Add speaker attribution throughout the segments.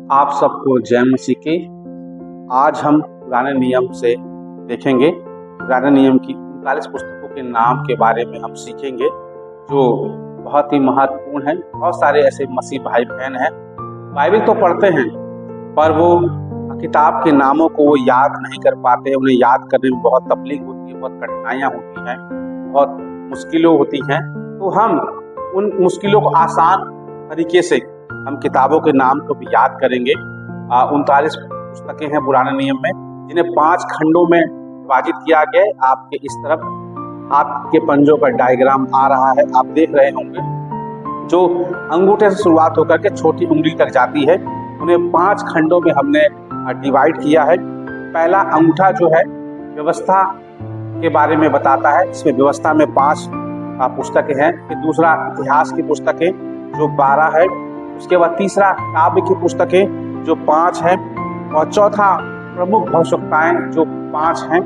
Speaker 1: आप सबको जय मसीह की। आज हम पुराने नियम से देखेंगे। पुराने नियम की 39 पुस्तकों के नाम के बारे में हम सीखेंगे जो बहुत ही महत्वपूर्ण है। बहुत सारे ऐसे मसीह भाई बहन हैं, बाइबल तो पढ़ते हैं पर वो किताब के नामों को वो याद नहीं कर पाते। उन्हें याद करने में बहुत तकलीफ होती है, बहुत कठिनाइयाँ होती हैं, बहुत मुश्किलें होती हैं। तो हम उन मुश्किलों को आसान तरीके से हम किताबों के नाम को भी याद करेंगे। 39 पुस्तकें हैं पुराने नियम में, जिन्हें 5 खंडों में विभाजित किया गया है। आपके इस तरफ हाथ के पंजों का डायग्राम आ रहा है, आप देख रहे होंगे। जो अंगूठे से शुरुआत होकर के छोटी उंगली तक जाती है, उन्हें 5 खंडों में हमने डिवाइड किया है। पहला अंगूठा जो है व्यवस्था के बारे में बताता है, इसमें व्यवस्था में 5 पुस्तकें हैं। फिर दूसरा इतिहास की पुस्तकें जो 12 है। उसके बाद तीसरा काव्य की पुस्तकें जो 5 हैं, और चौथा प्रमुख भविष्यवक्ताएं जो 5 हैं,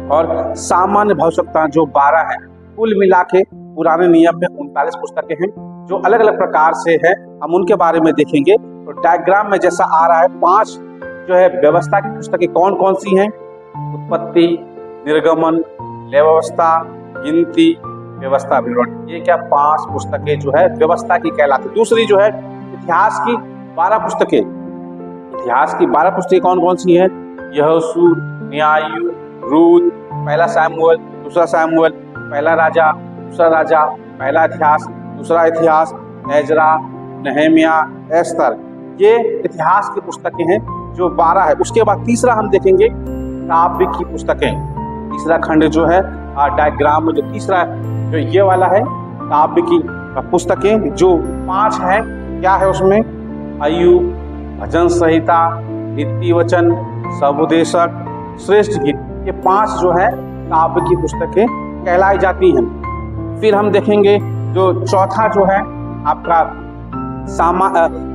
Speaker 1: और सामान्य भविष्यवक्ता जो 12 हैं। कुल मिला के पुराने नियम में 39 पुस्तकें हैं जो अलग अलग प्रकार से है। हम उनके बारे में देखेंगे। तो डायग्राम में जैसा आ रहा है, 5 जो है व्यवस्था की पुस्तकें कौन कौन सी हैं? उत्पत्ति, निर्गमन, लेवावस्था, गिनती, व्यवस्था, विवरण। ये क्या 5 पुस्तकें जो है व्यवस्था की कहलाती। दूसरी जो है इतिहास की 12 पुस्तकें। इतिहास की 12 पुस्तकें कौन कौन सी हैं? यहोशू, न्यायु, रूत, पहला सामुएल, दूसरा सामुएल, पहला राजा, दूसरा राजा, पहला इतिहास, दूसरा इतिहास, एजरा, नहम्याह, एस्तर। ये इतिहास की पुस्तकें हैं जो 12 है। उसके बाद तीसरा हम देखेंगे काव्य की पुस्तकें। तीसरा खंड जो है डायग्राम में जो तीसरा जो ये वाला है, काव्य की पुस्तकें जो 5 हैं। क्या है उसमें? अय्यूब, भजन संहिता, नीति वचन, समुपदेशक, श्रेष्ठ गीत। ये 5 जो है काव्य की पुस्तकें कहलाई जाती हैं। फिर हम देखेंगे जो चौथा जो है आपका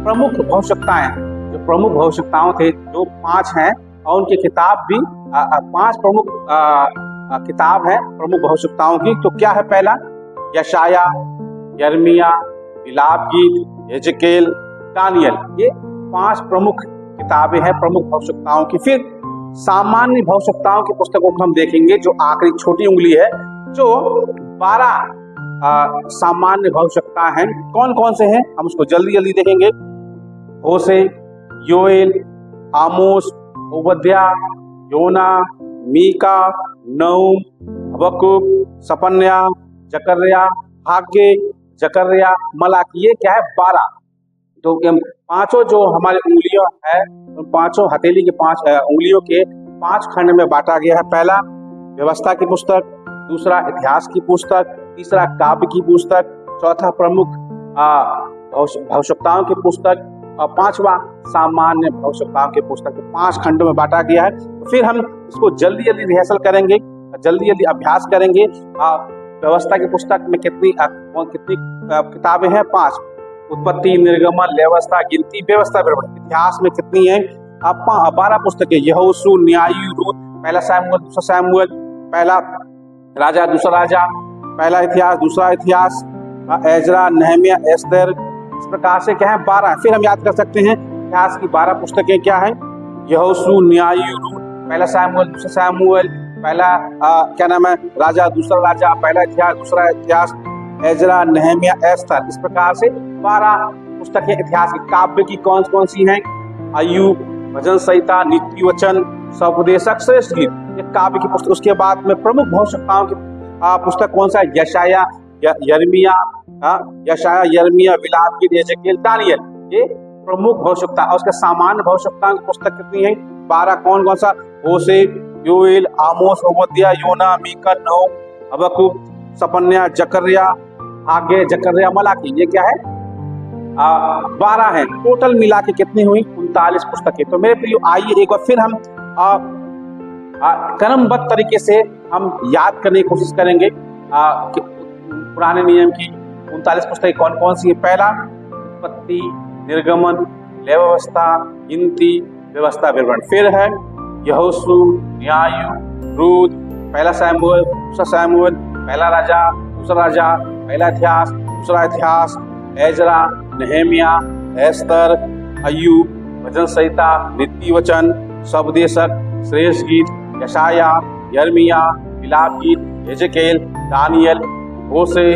Speaker 1: प्रमुख भविष्यवक्ताएं। जो प्रमुख भविष्यवक्ताओं थे जो 5 हैं, और उनकी किताब भी 5 प्रमुख किताब है प्रमुख भविष्यवक्ताओं की। तो क्या है? पहला यशाया, यिर्मयाह, विलाप गीत, हेजकेल, दानियल। ये 5 प्रमुख किताबें हैं प्रमुख भविष्यवक्ताओं की। फिर सामान्य भविष्यवक्ताओं की पुस्तकों को हम देखेंगे जो आखिरी छोटी उंगली है। जो 12 सामान्य भविष्यवक्ता हैं, कौन कौन से हैं हम उसको जल्दी जल्दी देखेंगे। होशे, योएल, आमोस, ओबद्याह, योना, मीका, नहूम, हबक्कुक, सपन्याह, जकर्याह, हाग्गे, जकर्याह, मलाकी। ये क्या है? 12। तो पांचों जो हमारे उंगलियों है, उन 5 हथेली के 5 उंगलियों के 5 खंड में बांटा गया है। पहला व्यवस्था की पुस्तक, दूसरा इतिहास की पुस्तक, तीसरा काव्य की पुस्तक, चौथा प्रमुख भविष्यवक्ताओं की पुस्तक, और 5वां सामान्य भविष्यवक्ताओं की पुस्तक। 5 खंडों में बांटा गया है। तो फिर हम इसको जल्दी जल्दी रिहर्सल करेंगे, जल्दी जल्दी अभ्यास करेंगे। व्यवस्था की पुस्तक में कितनी किताबें हैं? 5। उत्पत्ति, निर्गमन, लेवावस्था, गिनती, व्यवस्था, विवरण। इतिहास में कितनी है? 12 पुस्तकें। यहोशू, न्यायु, रूत, पहला सामुएल, दूसरा सामुएल, पहला राजा, दूसरा राजा, पहला इतिहास, दूसरा इतिहास, एजरा, नहम्याह, एस्तर। इस प्रकार से क्या है? 12। फिर हम याद कर सकते हैं इतिहास की 12 पुस्तकें क्या है? यहोशू, न्यायु, रूत, पहला सामुएल, दूसरा सामुएल, पहला क्या नाम है? राजा, दूसरा राजा, पहला इतिहास, दूसरा इतिहास, एजरा, नहम्याह, एस्तर। इस प्रकार से 12 पुस्तकें इतिहास की। काव्य की कौन कौन सी हैं? अय्यूब, भजन संहिता, नीति वचन, समुपदेशक, श्रेष्ठ गीत। ये काव्य की पुस्तक। उसके बाद में प्रमुख भविष्यवक्ताओं की पुस्तक कौन सा है? यशाया, यिर्मयाह, विलाप गीत, हेजकेल, दानियल। ये प्रमुख भविष्यवक्ता। और उसके सामान्य भविष्यवक्ताओं की पुस्तक कितनी है? 12। कौन कौन सा? होशे, योएल, आमोस, ओबद्याह, योना, मीका, नहूम, हबक्कुक, सपन्याह, जकर्याह, हाग्गे, जकर्याह, मलाकी। ये क्या है? 12 है। टोटल मिला के कितनी हुई? 39 पुस्तकें। तो मेरे प्रियो, आइए एक बार फिर हम क्रमबद्ध तरीके से हम याद करने की कोशिश करेंगे कि पुराने नियम की 39 पुस्तकें कौन कौन सी है। पहला उत्पत्ति, निर्गमन, लेवावस्था, गिनती, व्यवस्था, विवरण। फिर है यहोशू, न्यायु, रूत, पहला सामुएल, दूसरा सामुएल, पहला राजा, दूसरा राजा, पहला इतिहास, दूसरा इतिहास, एजरा, नहम्याह, एस्तर, अय्यूब, भजन संहिता, नीति वचन, स्वदेशक, श्रेष्ठ गीत, यशाया, यर्मिया, विलाप गीत, हेजेकेल, दानियल, होशे,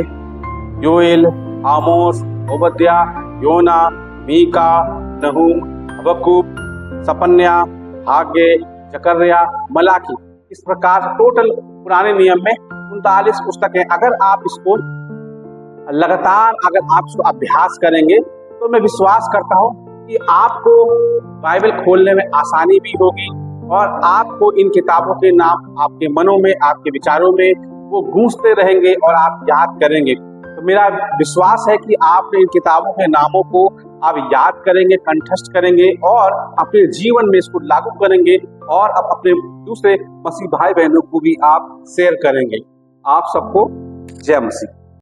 Speaker 1: योएल, आमोस, ओबद्या, योना, मीका, नहूम, हबक्कूक, सपन्या, हागे, जकर्या, मलाकी। इस प्रकार टोटल पुराने नियम में 39 पुस्तकें। अगर आप इसको लगातार इसको अभ्यास करेंगे तो मैं विश्वास करता हूँ कि आपको बाइबल खोलने में आसानी भी होगी और आपको इन किताबों के नाम आपके मनों में, आपके विचारों में वो गूंजते रहेंगे और आप याद करेंगे। तो मेरा विश्वास है कि आप इन किताबों के नामों को आप याद करेंगे, कंठस्थ करेंगे और अपने जीवन में इसको लागू करेंगे और अब अपने दूसरे मसीह भाई बहनों को भी आप शेयर करेंगे। आप सबको जय मसीह।